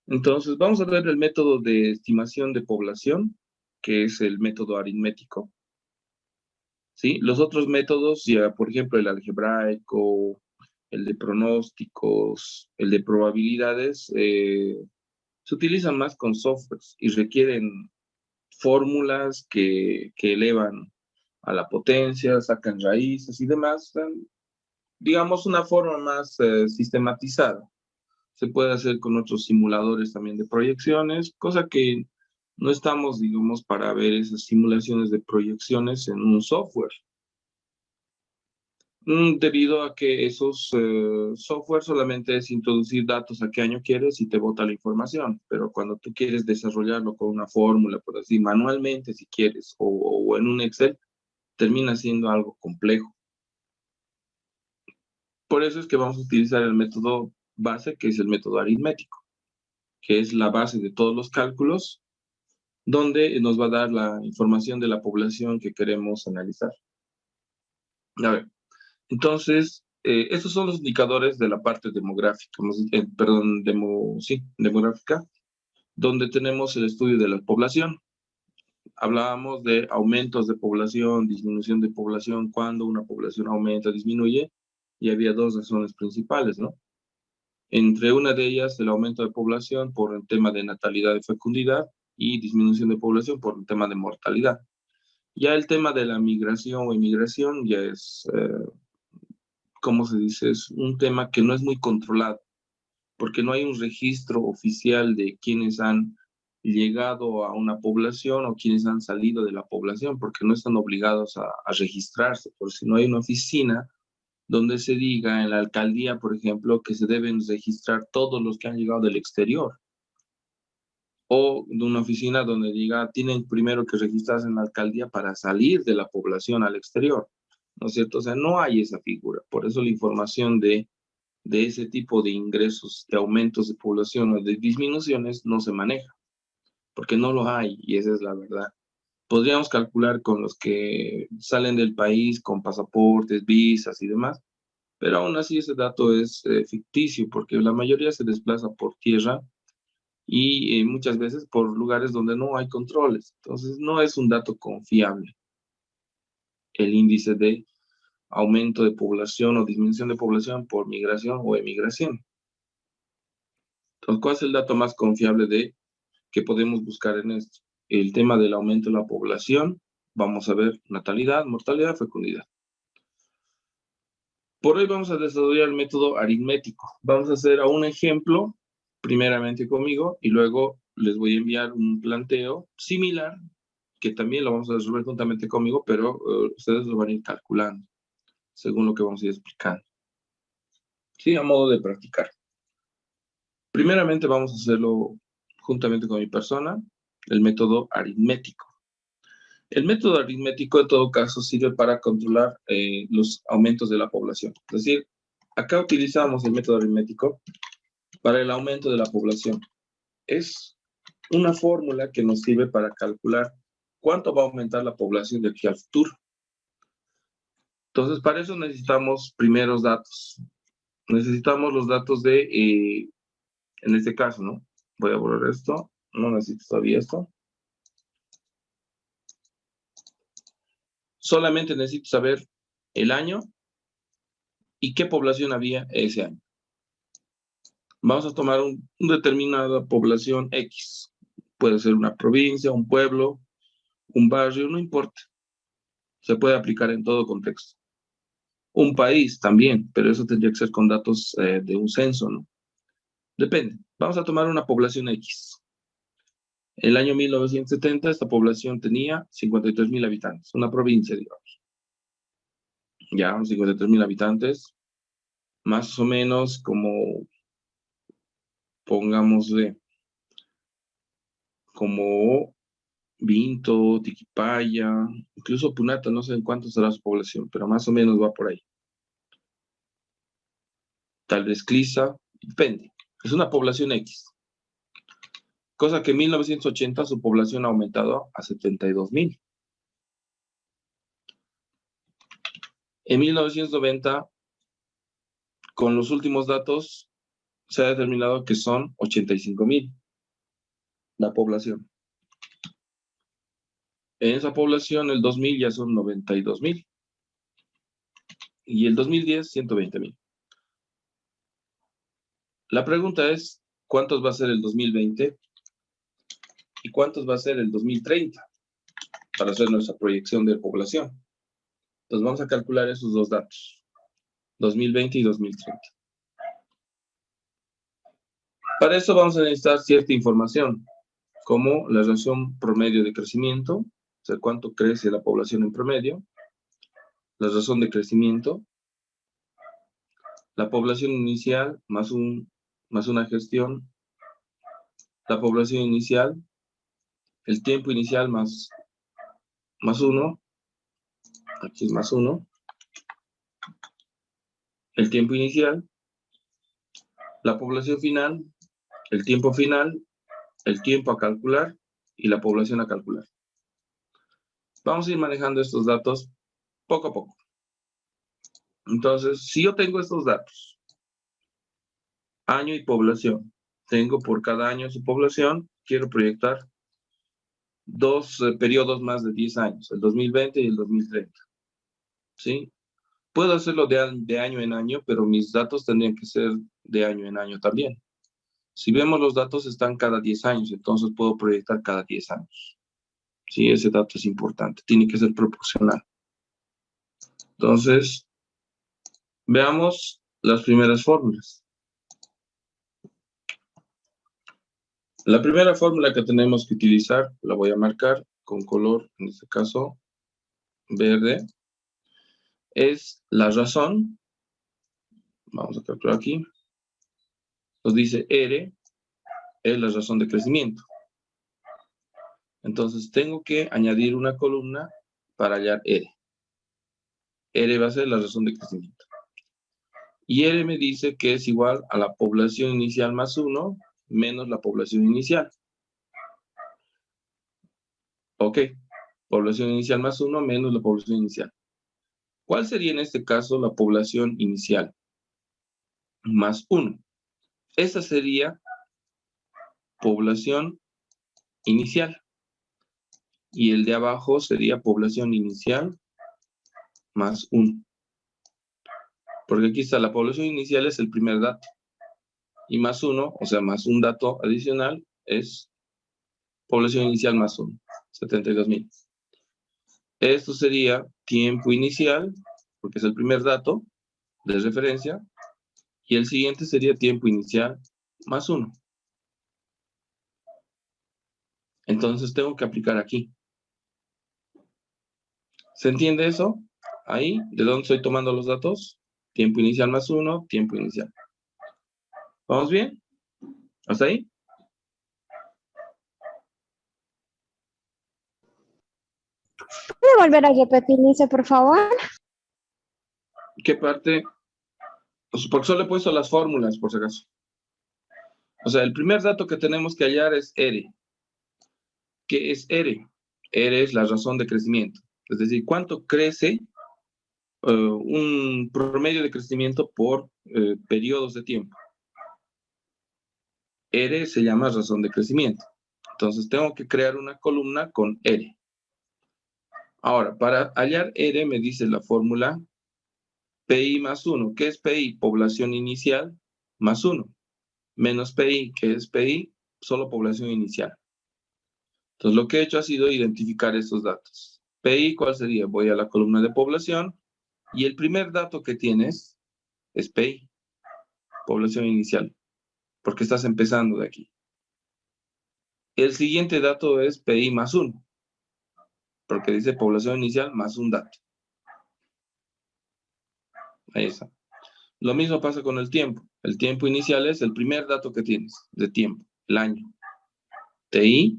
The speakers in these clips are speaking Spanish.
Entonces, vamos a ver el método de estimación de población, que es el método aritmético, ¿sí? Los otros métodos, ya, por ejemplo, el algebraico, el de pronósticos, el de probabilidades, se utilizan más con softwares y requieren fórmulas que elevan a la potencia, sacan raíces y demás. Digamos, una forma más sistematizada. Se puede hacer con otros simuladores también de proyecciones, cosa que no estamos, digamos, para ver esas simulaciones de proyecciones en un software. Debido a que esos software solamente es introducir datos a qué año quieres y te bota la información, pero cuando tú quieres desarrollarlo con una fórmula, por así, manualmente si quieres, o en un Excel, termina siendo algo complejo. Por eso es que vamos a utilizar el método base, que es el método aritmético, que es la base de todos los cálculos, donde nos va a dar la información de la población que queremos analizar. A ver, entonces, estos son los indicadores de la parte demográfica, perdón, sí, demográfica, donde tenemos el estudio de la población. Hablábamos de aumentos de población, disminución de población, cuando una población aumenta, disminuye, y había dos razones principales, ¿no? Entre una de ellas, el aumento de población por el tema de natalidad y fecundidad, y disminución de población por el tema de mortalidad. Ya el tema de la migración o inmigración ya es, ¿cómo se dice? Es un tema que no es muy controlado, porque no hay un registro oficial de quienes han llegado a una población o quienes han salido de la población, porque no están obligados a registrarse, por si no hay una oficina donde se diga en la alcaldía, por ejemplo, que se deben registrar todos los que han llegado del exterior, o de una oficina donde diga, tienen primero que registrarse en la alcaldía para salir de la población al exterior, ¿no es cierto? O sea, no hay esa figura. Por eso la información de ese tipo de ingresos, de aumentos de población o de disminuciones, no se maneja, porque no lo hay, y esa es la verdad. Podríamos calcular con los que salen del país con pasaportes, visas y demás, pero aún así ese dato es ficticio, porque la mayoría se desplaza por tierra y muchas veces por lugares donde no hay controles. Entonces, no es un dato confiable el índice de aumento de población o disminución de población por migración o emigración. Entonces, ¿cuál es el dato más confiable de que podemos buscar en esto? El tema del aumento de la población, vamos a ver natalidad, mortalidad, fecundidad. Por hoy vamos a desarrollar el método aritmético. Vamos a hacer un ejemplo, primeramente conmigo, y luego les voy a enviar un planteo similar, que también lo vamos a resolver juntamente conmigo, pero ustedes lo van a ir calculando, según lo que vamos a ir explicando. Sí, a modo de practicar. Primeramente vamos a hacerlo juntamente con mi persona, el método aritmético. El método aritmético, en todo caso, sirve para controlar los aumentos de la población. Es decir, acá utilizamos el método aritmético para el aumento de la población. Es una fórmula que nos sirve para calcular cuánto va a aumentar la población de aquí al futuro. Entonces, para eso necesitamos primeros datos. Necesitamos los datos de, en este caso, ¿no? Voy a borrar esto. No necesito todavía esto. Solamente necesito saber el año y qué población había ese año. Vamos a tomar una determinada población X. Puede ser una provincia, un pueblo, un barrio, no importa. Se puede aplicar en todo contexto. Un país también, pero eso tendría que ser con datos de un censo, ¿no? Depende. Vamos a tomar una población X. En el año 1970, esta población tenía 53.000 habitantes, una provincia, digamos. Ya, 53.000 habitantes, más o menos como, pongámosle, como Vinto, Tiquipaya, incluso Punata, no sé en cuánto será su población, pero más o menos va por ahí. Tal vez Clisa, depende. Es una población X. Cosa que en 1980 su población ha aumentado a 72.000. En 1990, con los últimos datos, se ha determinado que son 85,000 la población. En esa población, el 2000 ya son 92,000. Y el 2010, 120,000. La pregunta es, ¿cuántos va a ser el 2020? ¿Y cuántos va a ser el 2030? Para hacer nuestra proyección de población. Entonces vamos a calcular esos dos datos. 2020 y 2030. Para eso vamos a necesitar cierta información, como la relación promedio de crecimiento, o sea, cuánto crece la población en promedio, la razón de crecimiento, la población inicial más una gestión, la población inicial, el tiempo inicial más 1, aquí es más 1, el tiempo inicial, la población final, el tiempo final, el tiempo a calcular y la población a calcular. Vamos a ir manejando estos datos poco a poco. Entonces, si yo tengo estos datos, año y población, tengo por cada año su población, quiero proyectar dos periodos más de 10 años, el 2020 y el 2030. ¿Sí? Puedo hacerlo de año en año, pero mis datos tendrían que ser de año en año también. Si vemos los datos están cada 10 años, entonces puedo proyectar cada 10 años. Sí, ese dato es importante, tiene que ser proporcional. Entonces, veamos las primeras fórmulas. La primera fórmula que tenemos que utilizar, la voy a marcar con color, en este caso, verde, es la razón. Vamos a calcular aquí. Nos dice R, es la razón de crecimiento. Entonces, tengo que añadir una columna para hallar R. R va a ser la razón de crecimiento. Y R me dice que es igual a la población inicial más 1 menos la población inicial. Ok, población inicial más 1 menos la población inicial. ¿Cuál sería en este caso la población inicial? Más 1. Esa sería población inicial. Y el de abajo sería población inicial más 1. Porque aquí está la población inicial es el primer dato. Y más 1, o sea, más un dato adicional, es población inicial más 1, 72,000. Esto sería tiempo inicial, porque es el primer dato de referencia, y el siguiente sería tiempo inicial más 1. Entonces tengo que aplicar aquí. ¿Se entiende eso? Ahí, ¿de dónde estoy tomando los datos? Tiempo inicial más 1, tiempo inicial. ¿Vamos bien? ¿Hasta ahí? ¿Puede volver a repetirse, por favor? ¿Qué parte? Porque solo he puesto las fórmulas, por si acaso. O sea, el primer dato que tenemos que hallar es R. ¿Qué es R? R es la razón de crecimiento. Es decir, ¿cuánto crece un promedio de crecimiento por periodos de tiempo? R se llama razón de crecimiento. Entonces tengo que crear una columna con R. Ahora, para hallar R me dice la fórmula PI más 1. ¿Qué es PI? Población inicial más 1. Menos PI. ¿Qué es PI? Solo población inicial. Entonces lo que he hecho ha sido identificar estos datos. PI, ¿cuál sería? Voy a la columna de población y el primer dato que tienes es PI, población inicial, porque estás empezando de aquí. El siguiente dato es PI más 1, porque dice población inicial más un dato. Ahí está. Lo mismo pasa con el tiempo. El tiempo inicial es el primer dato que tienes de tiempo, el año. TI,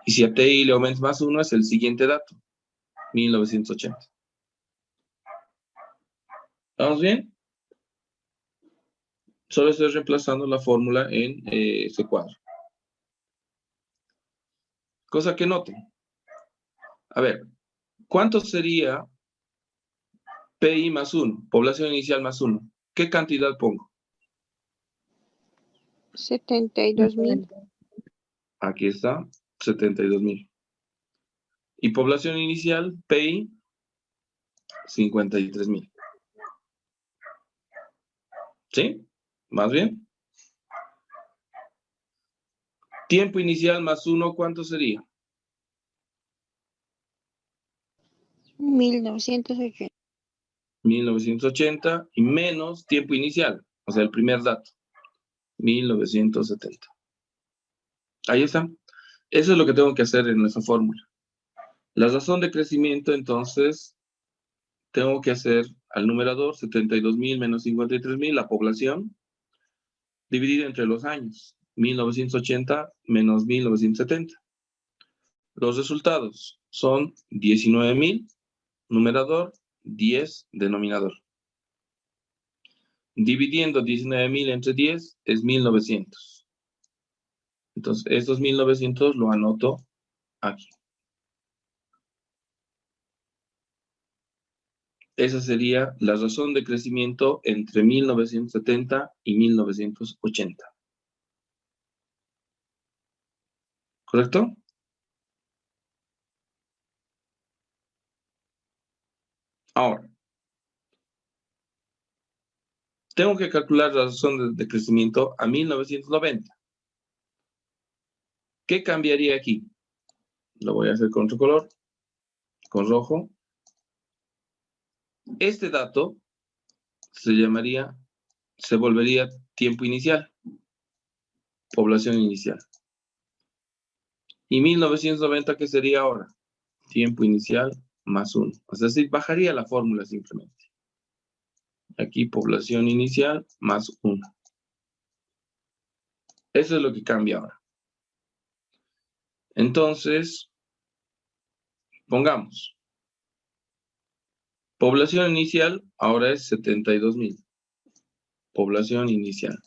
y si a TI le aumentas más 1 es el siguiente dato, 1980. ¿Estamos bien? Solo estoy reemplazando la fórmula en ese cuadro. Cosa que noten. A ver, ¿cuánto sería PI más 1? Población inicial más 1. ¿Qué cantidad pongo? 72.000. Aquí está, 72.000. Y población inicial, PI, 53.000. ¿Sí? ¿Más bien? Tiempo inicial más 1, ¿cuánto sería? 1980. 1980 y menos tiempo inicial, o sea, el primer dato, 1970. Ahí está. Eso es lo que tengo que hacer en nuestra fórmula. La razón de crecimiento, entonces, tengo que hacer al numerador 72.000 menos 53.000, la población, dividida entre los años, 1980 menos 1970. Los resultados son 19.000, numerador, 10, denominador. Dividiendo 19.000 entre 10 es 1.900. Entonces, estos 1.900 lo anoto aquí. Esa sería la razón de crecimiento entre 1970 y 1980. ¿Correcto? Ahora, tengo que calcular la razón de crecimiento a 1990. ¿Qué cambiaría aquí? Lo voy a hacer con otro color, con rojo. Este dato se volvería tiempo inicial, población inicial. ¿Y 1990 qué sería ahora? Tiempo inicial más 1. Es decir, bajaría la fórmula simplemente. Aquí población inicial más 1. Eso es lo que cambia ahora. Entonces, pongamos. Población inicial ahora es 72.000. Población inicial.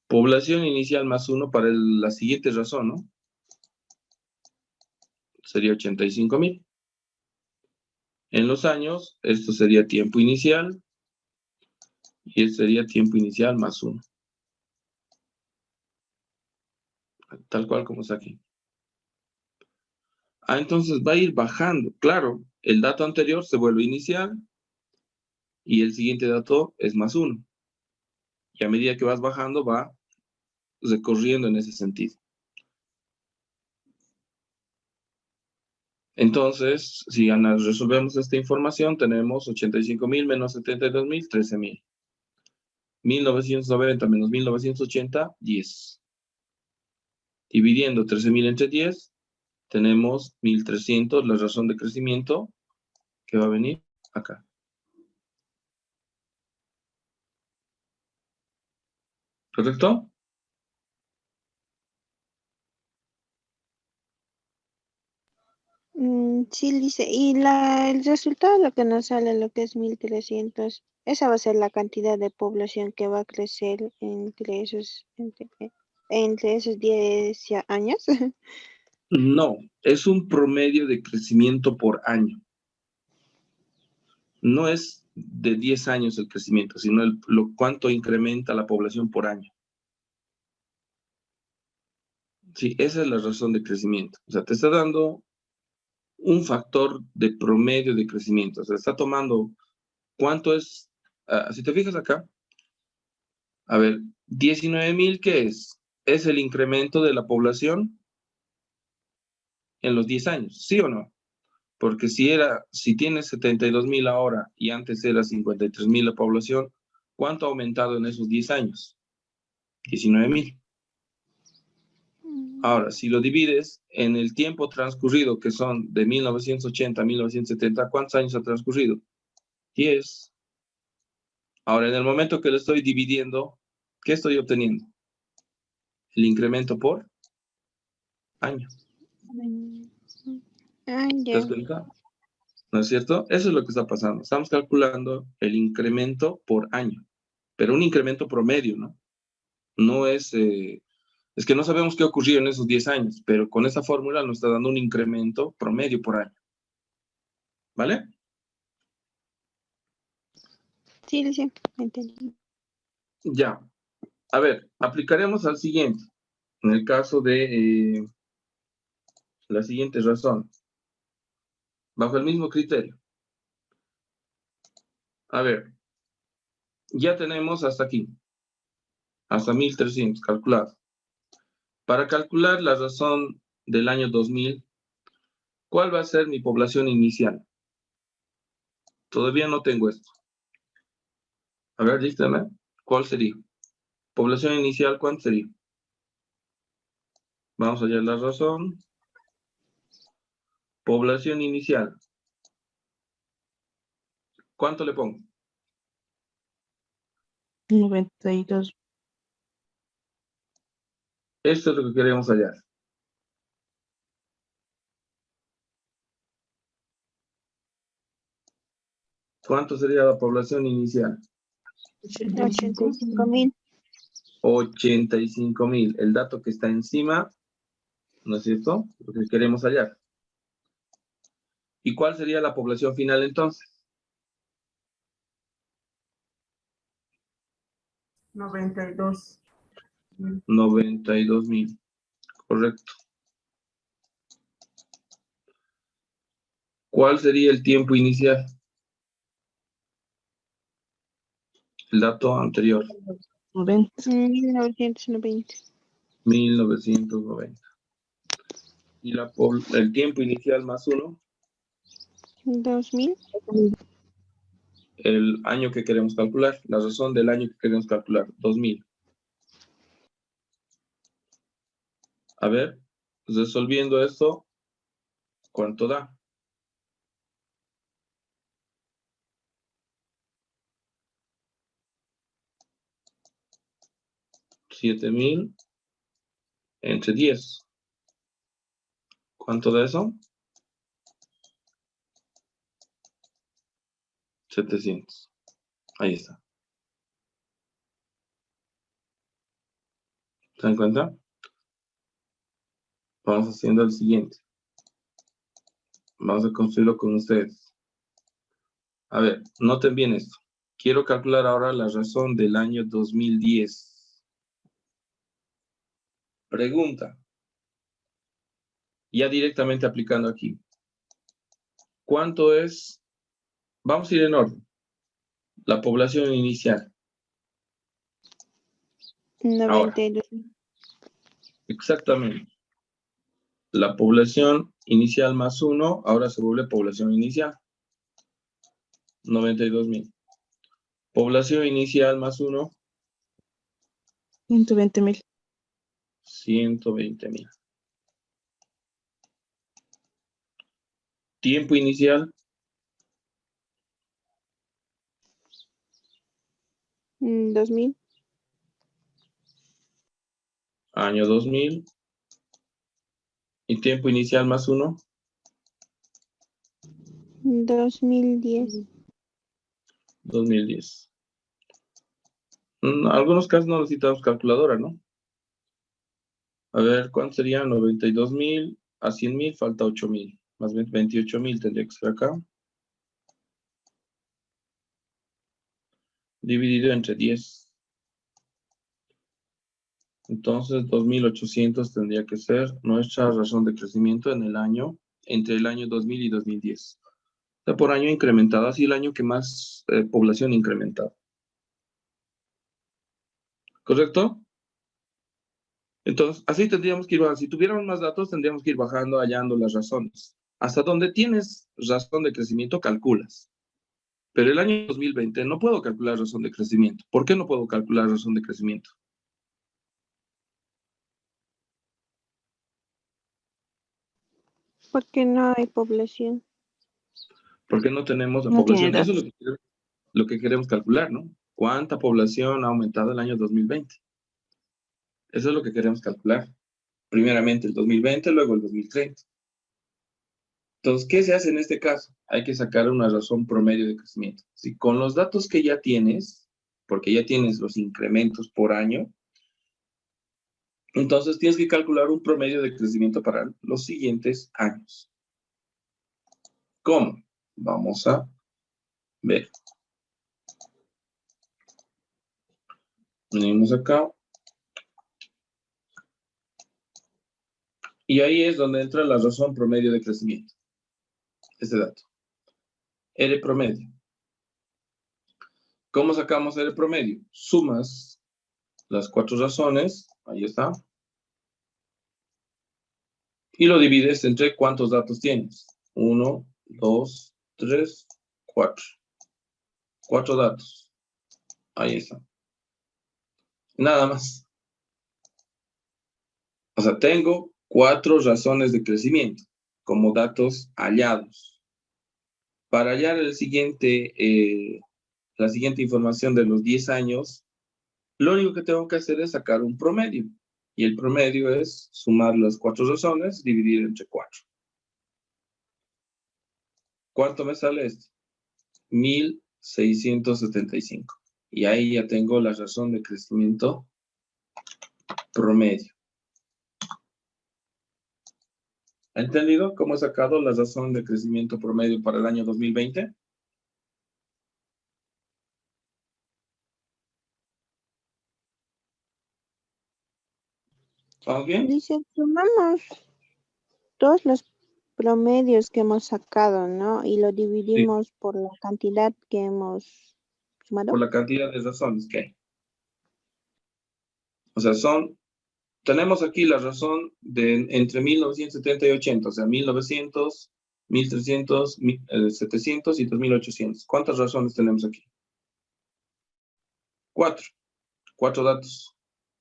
Población inicial más 1 para la siguiente razón, ¿no? Sería 85.000. En los años, esto sería tiempo inicial. Y este sería tiempo inicial más 1. Tal cual como está aquí. Entonces va a ir bajando. Claro, el dato anterior se vuelve inicial. Y el siguiente dato es más 1. Y a medida que vas bajando, va recorriendo en ese sentido. Entonces, si resolvemos esta información, tenemos 85.000 menos 72.000, 13.000. 1990 menos 1980, 10. Dividiendo 13.000 entre 10, tenemos 1.300, la razón de crecimiento, que va a venir acá. ¿Correcto? Sí, dice, y el resultado, lo que nos sale, lo que es 1.300, esa va a ser la cantidad de población que va a crecer entre esos 10 años. No, es un promedio de crecimiento por año. No es de 10 años el crecimiento, sino cuánto incrementa la población por año. Sí, esa es la razón de crecimiento. O sea, te está dando un factor de promedio de crecimiento. O sea, está tomando cuánto es, si te fijas acá, a ver, 19.000, ¿qué es? Es el incremento de la población en los 10 años, ¿sí o no? Porque si tienes 72.000 ahora y antes era 53.000 la población, ¿cuánto ha aumentado en esos 10 años? 19.000. Ahora, si lo divides en el tiempo transcurrido, que son de 1980 a 1970, ¿cuántos años ha transcurrido? 10. Ahora, en el momento que lo estoy dividiendo, ¿qué estoy obteniendo? El incremento por año. ¿Te das Ya. cuenta? ¿No es cierto? Eso es lo que está pasando. Estamos calculando el incremento por año, pero un incremento promedio, ¿no? No es que no sabemos qué ocurrió en esos 10 años, pero con esa fórmula nos está dando un incremento promedio por año. ¿Vale? Sí, entendí. Ya. A ver, aplicaremos al siguiente. En el caso de la siguiente razón. Bajo el mismo criterio. A ver, ya tenemos hasta aquí. Hasta 1300 calculado. Para calcular la razón del año 2000, ¿cuál va a ser mi población inicial? Todavía no tengo esto. A ver, dígame, ¿cuál sería? Población inicial, ¿cuánto sería? Vamos a hallar la razón. Población inicial. ¿Cuánto le pongo? 92. Esto es lo que queremos hallar. ¿Cuánto sería la población inicial? 85.000. 85,000. El dato que está encima, ¿no es cierto? Lo que queremos hallar. ¿Y cuál sería la población final entonces? 92. 92,000. Correcto. ¿Cuál sería el tiempo inicial? El dato anterior. 90. 1990. 1990. ¿Y el tiempo inicial más 1? 2000. El año que queremos calcular. La razón del año que queremos calcular. 2000. A ver, resolviendo esto, ¿cuánto da? 7,000 entre 10. ¿Cuánto da eso? 700. Ahí está. ¿Se dan cuenta? Vamos haciendo el siguiente. Vamos a construirlo con ustedes. A ver, noten bien esto. Quiero calcular ahora la razón del año 2010. Pregunta. Ya directamente aplicando aquí. ¿Cuánto es? Vamos a ir en orden. La población inicial. Ahora, 92. exactamente. La población inicial más 1, ahora se vuelve población inicial. 92,000. Población inicial más 1. 120.000. 120,000. Tiempo inicial. 2000. Año 2000. Y tiempo inicial más 1. 2010. 2010. En algunos casos no necesitamos calculadora, ¿no? A ver, ¿cuánto sería? 92,000 a 100,000, falta 8,000. Más bien 28,000 tendría que ser acá. Dividido entre 10. Entonces, 2,800 tendría que ser nuestra razón de crecimiento en el año, entre el año 2000 y 2010. O sea, por año incrementado, así el año que más población incrementada. ¿Correcto? Entonces, así tendríamos que ir bajando. Si tuviéramos más datos, tendríamos que ir bajando, hallando las razones. Hasta donde tienes razón de crecimiento, calculas. Pero el año 2020 no puedo calcular razón de crecimiento. ¿Por qué no puedo calcular razón de crecimiento? Porque no hay población. Porque no tenemos la No tiene población. Eso es datos. lo que queremos calcular, ¿no? ¿Cuánta población ha aumentado el año 2020? Eso es lo que queremos calcular. Primeramente el 2020, luego el 2030. Entonces, ¿qué se hace en este caso? Hay que sacar una razón promedio de crecimiento. Si con los datos que ya tienes, porque ya tienes los incrementos por año, entonces tienes que calcular un promedio de crecimiento para los siguientes años. ¿Cómo? Vamos a ver. Venimos acá Y ahí es donde entra la razón promedio de crecimiento. Este dato. R promedio. ¿Cómo sacamos R promedio? Sumas las 4 razones, ahí está, y lo divides entre cuántos datos tienes. 1, 2, 3, 4. 4 datos. Ahí está. Nada más. O sea, tengo 4 razones de crecimiento como datos hallados. Para hallar la siguiente información de los 10 años, lo único que tengo que hacer es sacar un promedio. Y el promedio es sumar las 4 razones, dividir entre 4. ¿Cuánto me sale esto? 1675. Y ahí ya tengo la razón de crecimiento promedio. ¿Ha entendido cómo he sacado la razón de crecimiento promedio para el año 2020? ¿Vamos bien? Dice, sumamos todos los promedios que hemos sacado, ¿no? Y lo dividimos por la cantidad que hemos sumado. Por la cantidad de razones que hay. O sea, tenemos aquí la razón de entre 1970 y 80, o sea, 1900, 1300, 700 y 2800. ¿Cuántas razones tenemos aquí? 4. 4 datos.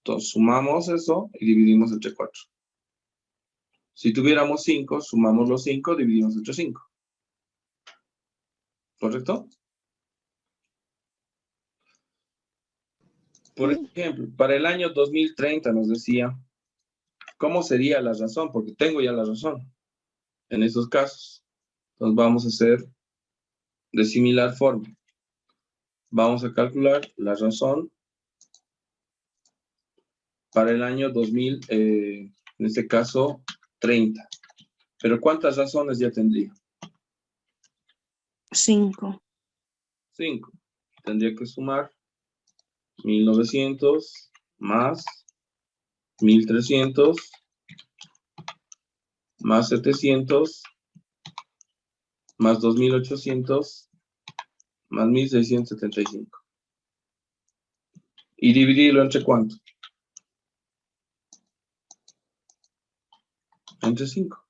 Entonces, sumamos eso y dividimos entre 4. Si tuviéramos 5, sumamos los 5, dividimos entre 5. ¿Correcto? Por ejemplo, para el año 2030 nos decía, ¿cómo sería la razón? Porque tengo ya la razón en esos casos. Entonces vamos a hacer de similar forma. Vamos a calcular la razón para el año 2000, en este caso, 30. Pero ¿cuántas razones ya tendría? 5. 5. Tendría que sumar 1900 más 1300 más 700 más 2800 más 1675. Y dividirlo entre ¿cuánto? Entre 5.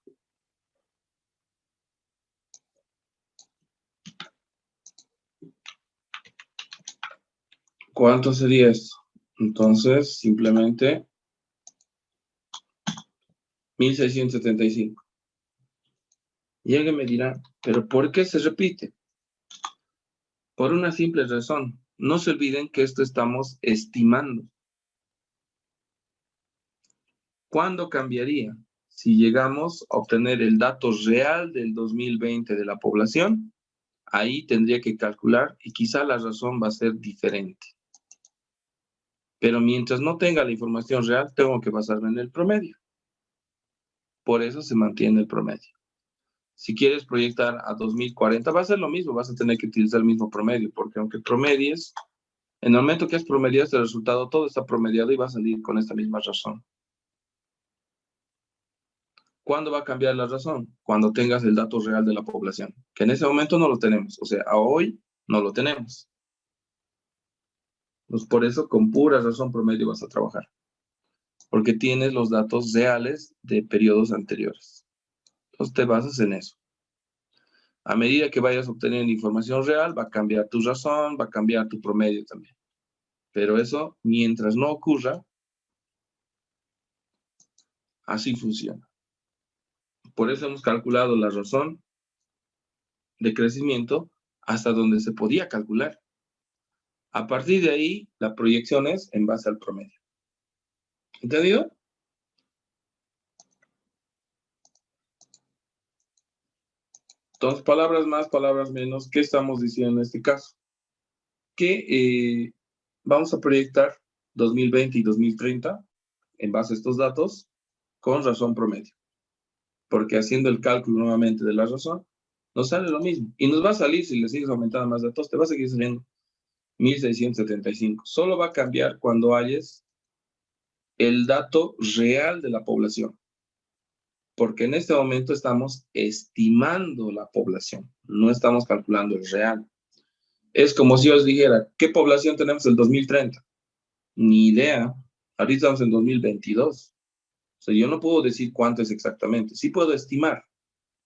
¿Cuánto sería esto? Entonces, simplemente 1675. Y alguien me dirá, ¿pero por qué se repite? Por una simple razón. No se olviden que esto estamos estimando. ¿Cuándo cambiaría? Si llegamos a obtener el dato real del 2020 de la población, ahí tendría que calcular y quizá la razón va a ser diferente. Pero mientras no tenga la información real, tengo que basarme en el promedio. Por eso se mantiene el promedio. Si quieres proyectar a 2040, va a ser lo mismo, vas a tener que utilizar el mismo promedio, porque aunque promedies, en el momento que has promediado este resultado, todo está promediado y va a salir con esta misma razón. ¿Cuándo va a cambiar la razón? Cuando tengas el dato real de la población, que en ese momento no lo tenemos, o sea, a hoy no lo tenemos. Pues por eso con pura razón promedio vas a trabajar, porque tienes los datos reales de periodos anteriores. Entonces te basas en eso. A medida que vayas obteniendo información real, va a cambiar tu razón, va a cambiar tu promedio también. Pero eso, mientras no ocurra, así funciona. Por eso hemos calculado la razón de crecimiento hasta donde se podía calcular. A partir de ahí, la proyección es en base al promedio. ¿Entendido? Entonces, palabras más, palabras menos. ¿Qué estamos diciendo en este caso? Que vamos a proyectar 2020 y 2030 en base a estos datos con razón promedio. Porque haciendo el cálculo nuevamente de la razón, nos sale lo mismo. Y nos va a salir, si le sigues aumentando más datos, te va a seguir saliendo 1675. Solo va a cambiar cuando halles el dato real de la población. Porque en este momento estamos estimando la población, no estamos calculando el real. Es como si yo os dijera, ¿qué población tenemos en el 2030? Ni idea. Ahorita estamos en 2022. O sea, yo no puedo decir cuánto es exactamente. Sí puedo estimar,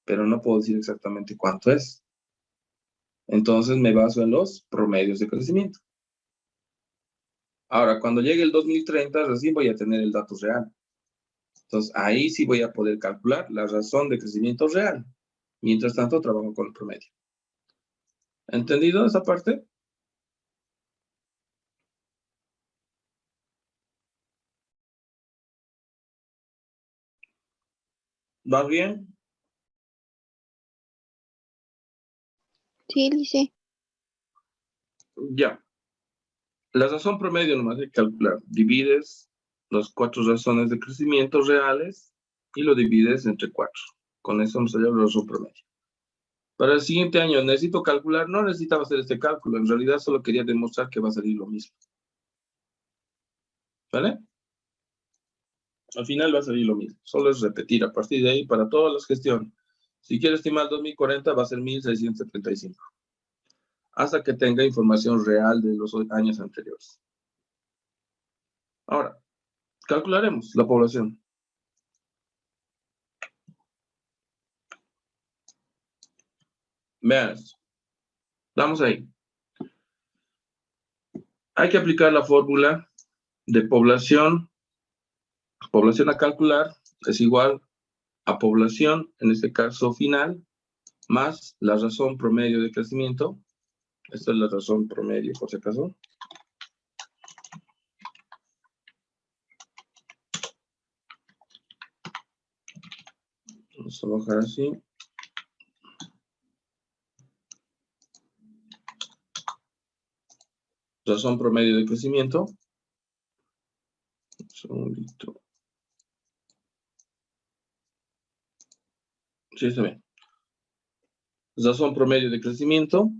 pero no puedo decir exactamente cuánto es. Entonces me baso en los promedios de crecimiento. Ahora, cuando llegue el 2030, recién voy a tener el dato real. Entonces, ahí sí voy a poder calcular la razón de crecimiento real. Mientras tanto, trabajo con el promedio. ¿Entendido esa parte? ¿Va bien? Sí, Lice. Ya. La razón promedio nomás hay que calcular. Divides las 4 razones de crecimiento reales y lo divides entre 4. Con eso nos sale la razón promedio. Para el siguiente año, ¿necesito calcular? No necesitaba hacer este cálculo. En realidad solo quería demostrar que va a salir lo mismo. ¿Vale? Al final va a salir lo mismo. Solo es repetir a partir de ahí para todas las gestiones. Si quiero estimar 2040 va a ser 1675. Hasta que tenga información real de los años anteriores. Ahora, calcularemos la población. Vean esto. Vamos ahí. Hay que aplicar la fórmula de población. Población a calcular es igual a población, en este caso final, más la razón promedio de crecimiento. Esta es la razón promedio, por si acaso. Vamos a bajar así. Razón promedio de crecimiento. Un segundito. Sí, está bien. Razón promedio de crecimiento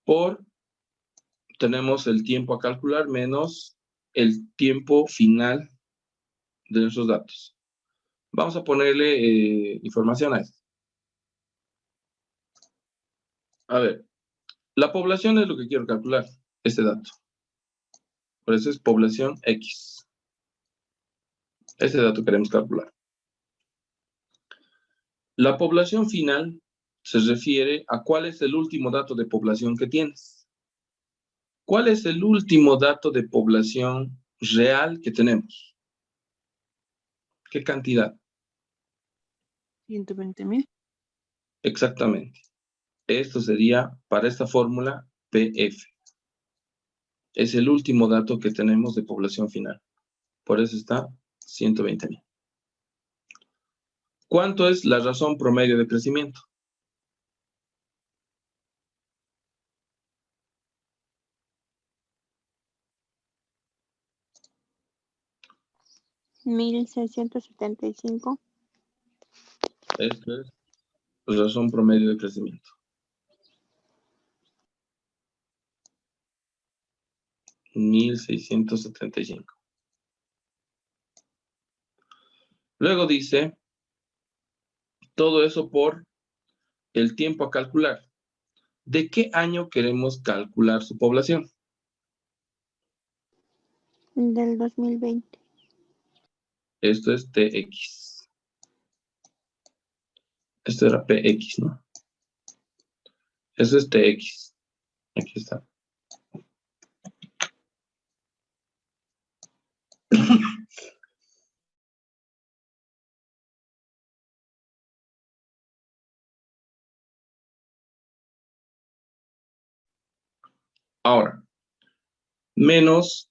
por, tenemos el tiempo a calcular menos el tiempo final de nuestros datos. Vamos a ponerle información a esto. A ver, la población es lo que quiero calcular, este dato. Por eso es población X. Este dato queremos calcular. La población final se refiere a cuál es el último dato de población que tienes. ¿Cuál es el último dato de población real que tenemos? ¿Qué cantidad? 120.000. Exactamente. Esto sería, para esta fórmula, PF. Es el último dato que tenemos de población final. Por eso está 120.000. ¿Cuánto es la razón promedio de crecimiento? $1,675. Esto es razón promedio de crecimiento. $1,675. Luego dice, todo eso por el tiempo a calcular. ¿De qué año queremos calcular su población? Del 2020. Esto es TX. Esto era PX, ¿no? Eso es TX. Aquí está. Ahora, menos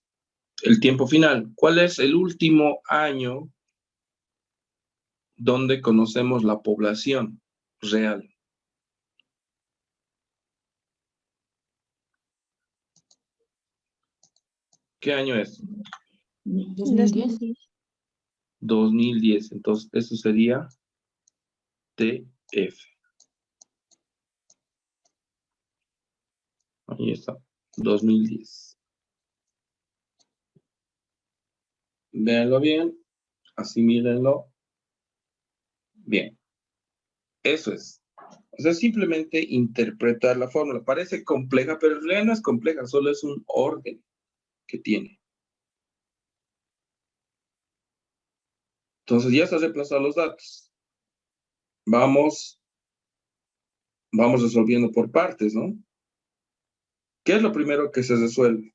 el tiempo final. ¿Cuál es el último año donde conocemos la población real? ¿Qué año es? 2010. 2010. Entonces, eso sería TF. Ahí está, 2010. Véanlo bien, asimílenlo. Bien, eso es. O sea, simplemente interpretar la fórmula. Parece compleja, pero en realidad no es compleja, solo es un orden que tiene. Entonces ya se han reemplazado los datos. Vamos resolviendo por partes, ¿no? ¿Qué es lo primero que se resuelve?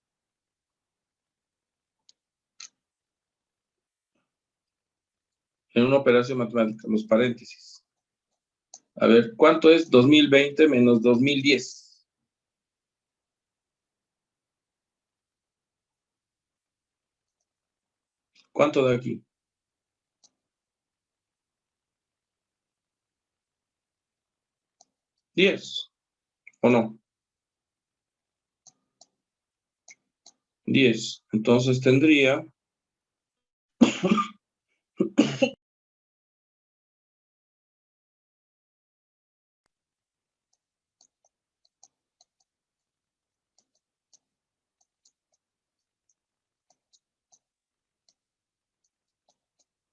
En una operación matemática, los paréntesis. A ver, ¿cuánto es 2020 menos 2010? ¿Cuánto da aquí? 10, ¿o no? 10. Entonces tendría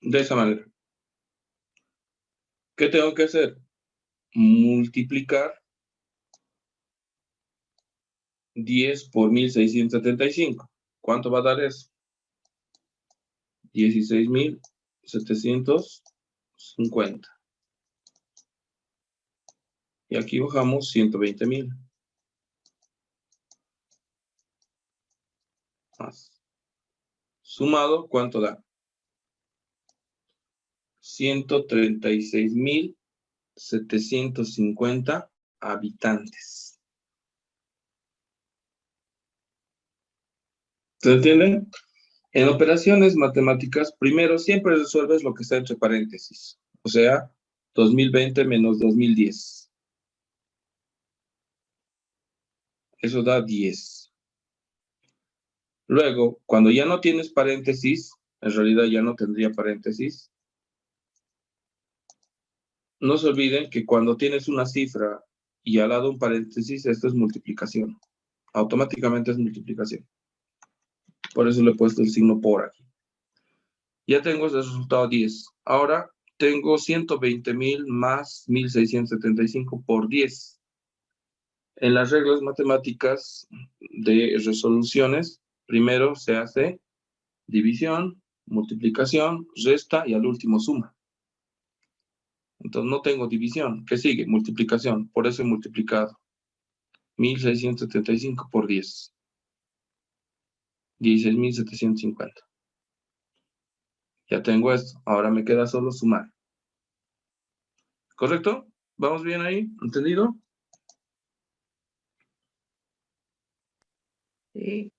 de esa manera. ¿Qué tengo que hacer? Multiplicar 10 por 1675. ¿Cuánto va a dar eso? 16.750. Y aquí bajamos 120.000. Más. Sumado, ¿cuánto da? 136.750 habitantes. ¿Se entiende? En operaciones matemáticas, primero siempre resuelves lo que está entre paréntesis. O sea, 2020 menos 2010. Eso da 10. Luego, cuando ya no tienes paréntesis, en realidad ya no tendría paréntesis. No se olviden que cuando tienes una cifra y al lado un paréntesis, esto es multiplicación. Automáticamente es multiplicación. Por eso le he puesto el signo por aquí. Ya tengo ese resultado 10. Ahora tengo 120.000 más 1.675 por 10. En las reglas matemáticas de resoluciones, primero se hace división, multiplicación, resta y al último suma. Entonces no tengo división. ¿Qué sigue? Multiplicación. Por eso he multiplicado 1.675 por 10. 16.750. Ya tengo esto. Ahora me queda solo sumar. ¿Correcto? ¿Vamos bien ahí? ¿Entendido? Sí.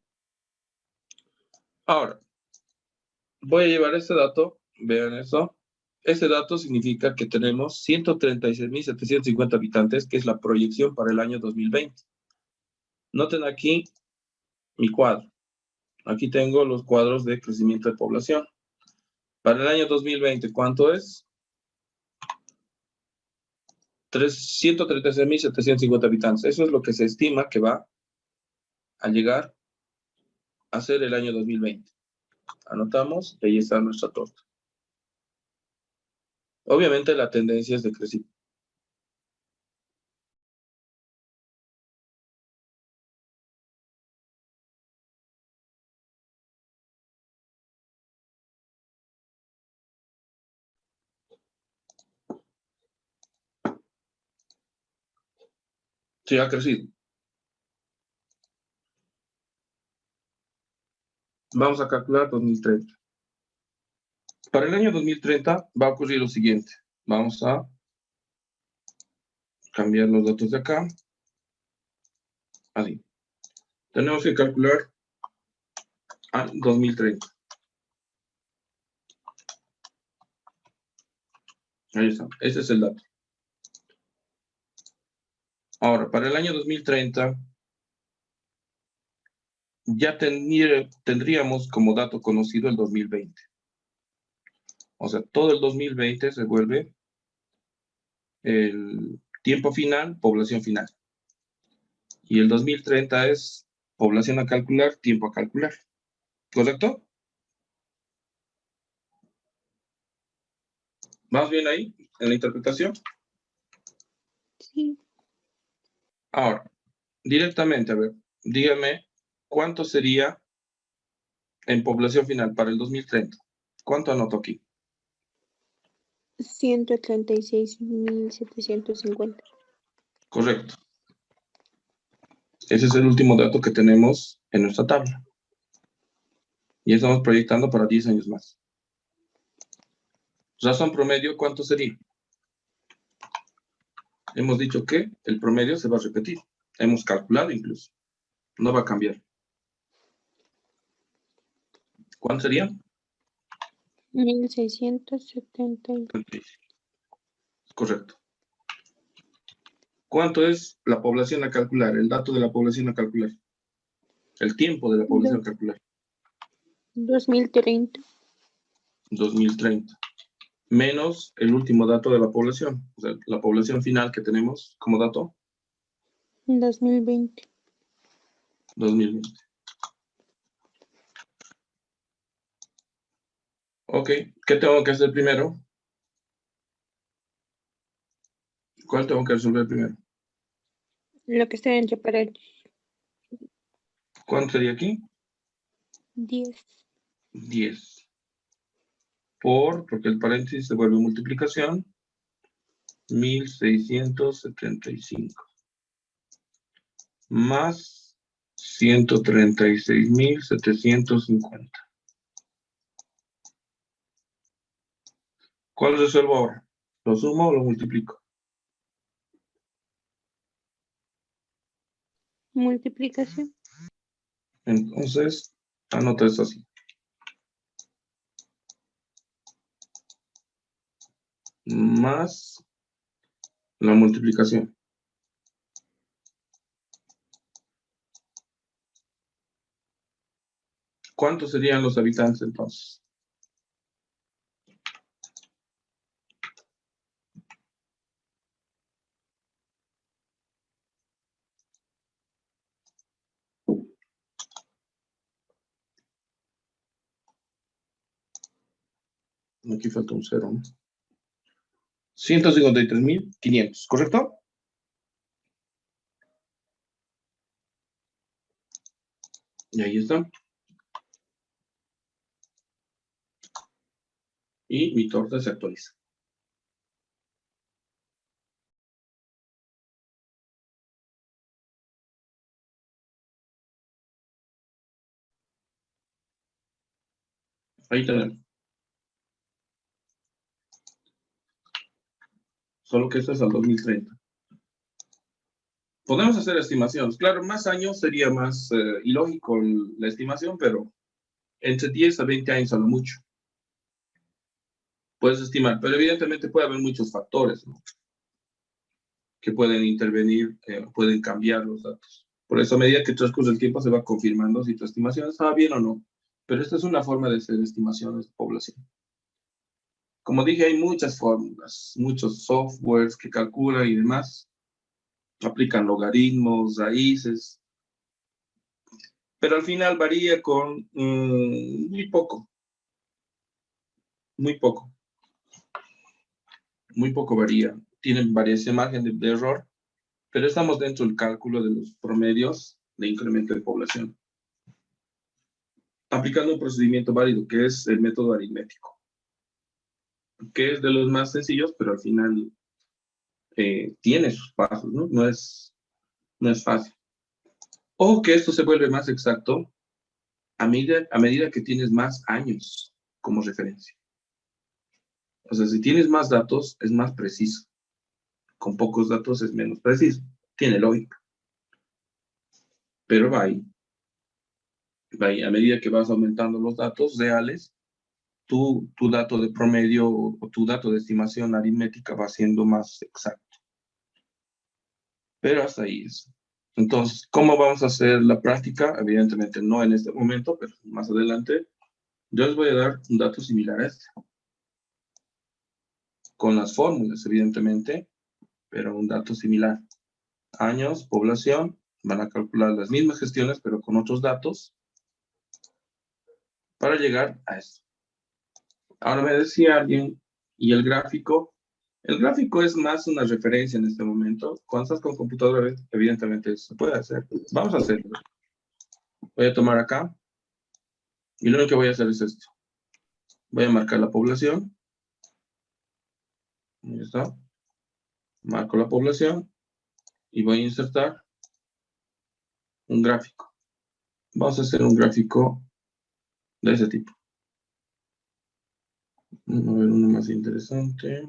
Ahora, voy a llevar este dato. Vean eso. Este dato significa que tenemos 136.750 habitantes, que es la proyección para el año 2020. Noten aquí mi cuadro. Aquí tengo los cuadros de crecimiento de población. Para el año 2020, ¿cuánto es? 136.750 habitantes. Eso es lo que se estima que va a llegar a ser el año 2020. Anotamos, y ahí está nuestra torta. Obviamente la tendencia es de crecimiento. Sí, ha crecido. Vamos a calcular 2030. Para el año 2030 va a ocurrir lo siguiente. Vamos a cambiar los datos de acá. Así. Tenemos que calcular a 2030. Ahí está. Ese es el dato. Ahora, para el año 2030, ya tendríamos como dato conocido el 2020. O sea, todo el 2020 se vuelve el tiempo final, población final. Y el 2030 es población a calcular, tiempo a calcular. ¿Correcto? ¿Vamos bien ahí en la interpretación? Sí. Ahora, directamente, a ver, dígame cuánto sería en población final para el 2030. ¿Cuánto anoto aquí? 136.750. Correcto. Ese es el último dato que tenemos en nuestra tabla. Y estamos proyectando para 10 años más. Razón promedio, ¿cuánto sería? Hemos dicho que el promedio se va a repetir. Hemos calculado incluso. No va a cambiar. ¿Cuánto sería? 1.670. Correcto. ¿Cuánto es la población a calcular? El dato de la población a calcular. El tiempo de la población a calcular. 2030. 2030. Menos el último dato de la población. O sea, la población final que tenemos como dato. 2020. 2020. Ok. ¿Qué tengo que hacer primero? ¿Cuál tengo que resolver primero? Lo que está entre paréntesis. ¿Cuánto sería aquí? 10. 10. Porque el paréntesis se vuelve multiplicación. 1675. Más 136.750. ¿Cuál resuelvo ahora? ¿Lo sumo o lo multiplico? Multiplicación. Entonces, anota esto así. Más la multiplicación. ¿Cuántos serían los habitantes entonces? Aquí falta un 0, ¿no? 153.500, ¿correcto? Y ahí está. Y mi torta se actualiza. Ahí tenemos. Solo que esto es al 2030. Podemos hacer estimaciones. Claro, más años sería más ilógico la estimación, pero entre 10 a 20 años a lo mucho. Puedes estimar, pero evidentemente puede haber muchos factores, ¿no?, que pueden intervenir, pueden cambiar los datos. Por eso, a medida que transcurre el tiempo, se va confirmando si tu estimación estaba bien o no. Pero esta es una forma de hacer estimaciones de población. Como dije, hay muchas fórmulas, muchos softwares que calculan y demás. Aplican logaritmos, raíces. Pero al final varía con muy poco. Muy poco. Muy poco varía. Tienen variación, margen de error, pero estamos dentro del cálculo de los promedios de incremento de población, aplicando un procedimiento válido, que es el método aritmético, que es de los más sencillos, pero al final tiene sus pasos, ¿no? No es fácil. Ojo que esto se vuelve más exacto a medida que tienes más años como referencia. O sea, si tienes más datos, es más preciso. Con pocos datos es menos preciso. Tiene lógica. Pero va ahí. A medida que vas aumentando los datos reales, tu dato de promedio o tu dato de estimación aritmética va siendo más exacto. Pero hasta ahí es. Entonces, ¿cómo vamos a hacer la práctica? Evidentemente no en este momento, pero más adelante. Yo les voy a dar un dato similar a este. Con las fórmulas, evidentemente, pero un dato similar. Años, población, van a calcular las mismas gestiones, pero con otros datos, para llegar a esto. Ahora me decía alguien Y el gráfico es más una referencia en este momento. Cuando estás con computadora, evidentemente se puede hacer. Vamos a hacerlo. Voy a tomar acá. Y lo único que voy a hacer es esto. Voy a marcar la población. Ahí está. Marco la población. Y voy a insertar un gráfico. Vamos a hacer un gráfico de ese tipo. Vamos a ver uno más interesante.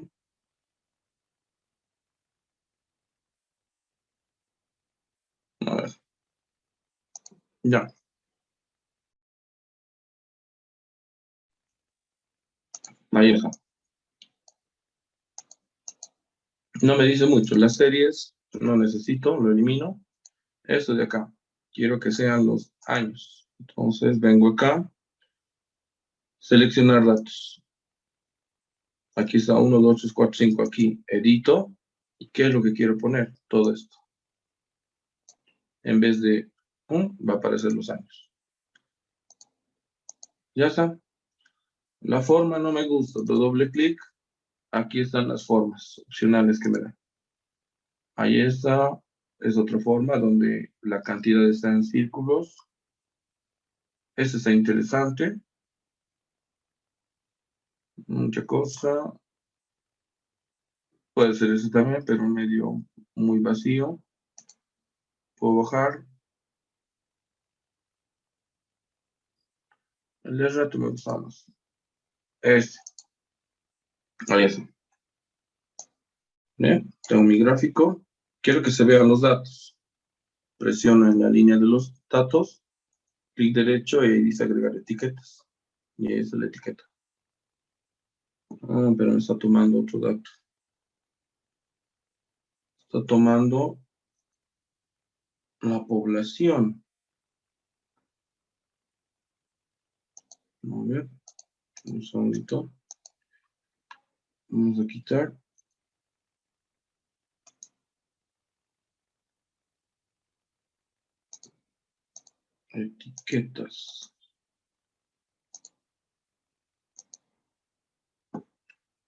A ver. Ya. Ahí está. No me dice mucho. Las series no necesito, lo elimino. Esto de acá. Quiero que sean los años. Entonces vengo acá. Seleccionar datos. Aquí está 1, 2, 3, 4, 5. Aquí edito. ¿Y qué es lo que quiero poner? Todo esto. En vez de va a aparecer los años. Ya está. La forma no me gusta. Doble clic. Aquí están las formas opcionales que me dan. Ahí está. Es otra forma donde la cantidad está en círculos. Este está interesante. Mucha cosa. Puede ser ese también, pero medio muy vacío. Puedo bajar. El de rato me gusta más. Este. Ahí está. ¿Bien? Tengo mi gráfico. Quiero que se vean los datos. Presiono en la línea de los datos. Clic derecho y dice agregar etiquetas. Y ahí está la etiqueta. Ah, pero me está tomando otro dato. Está tomando la población. A ver. Un segundito. Vamos a quitar. Etiquetas.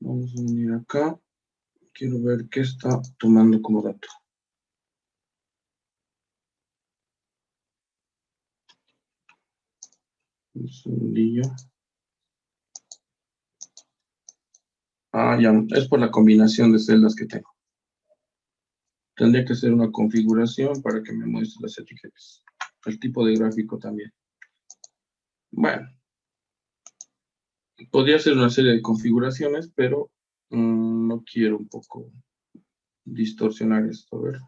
Vamos a venir acá. Quiero ver qué está tomando como dato. Un segundillo. Ah, ya. Es por la combinación de celdas que tengo. Tendría que hacer una configuración para que me muestre las etiquetas. El tipo de gráfico también. Bueno. Podría hacer una serie de configuraciones, pero no quiero un poco distorsionar esto. A ver.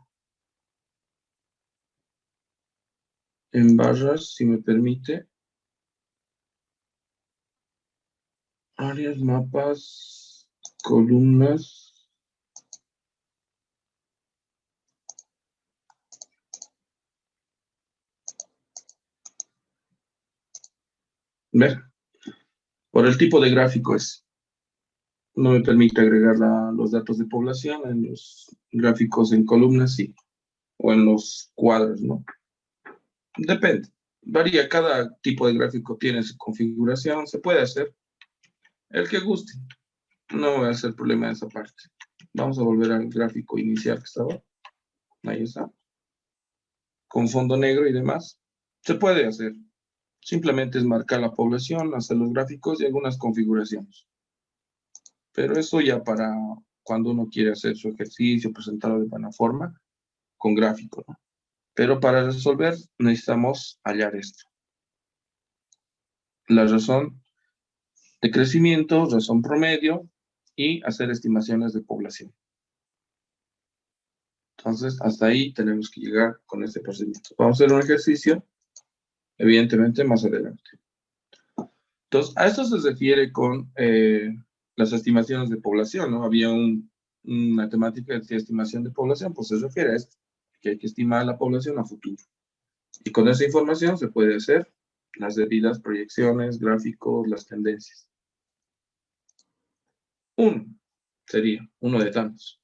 En barras, si me permite. Áreas, mapas, columnas. ¿Ves? Por el tipo de gráfico es. No me permite agregar los datos de población en los gráficos en columnas, sí. O en los cuadros, ¿no? Depende. Varía. Cada tipo de gráfico tiene su configuración. Se puede hacer. El que guste. No voy a hacer problema en esa parte. Vamos a volver al gráfico inicial que estaba. Ahí está. Con fondo negro y demás. Se puede hacer. Simplemente es marcar la población, hacer los gráficos y algunas configuraciones. Pero eso ya para cuando uno quiere hacer su ejercicio, presentarlo de buena forma, con gráfico, ¿no? Pero para resolver necesitamos hallar esto. La razón de crecimiento, razón promedio y hacer estimaciones de población. Entonces, hasta ahí tenemos que llegar con este procedimiento. Vamos a hacer un ejercicio, evidentemente, más adelante. Entonces, a esto se refiere con las estimaciones de población, ¿no? Había una temática de estimación de población, pues se refiere a esto, que hay que estimar la población a futuro. Y con esa información se puede hacer las debidas proyecciones, gráficos, las tendencias. Sería uno de tantos.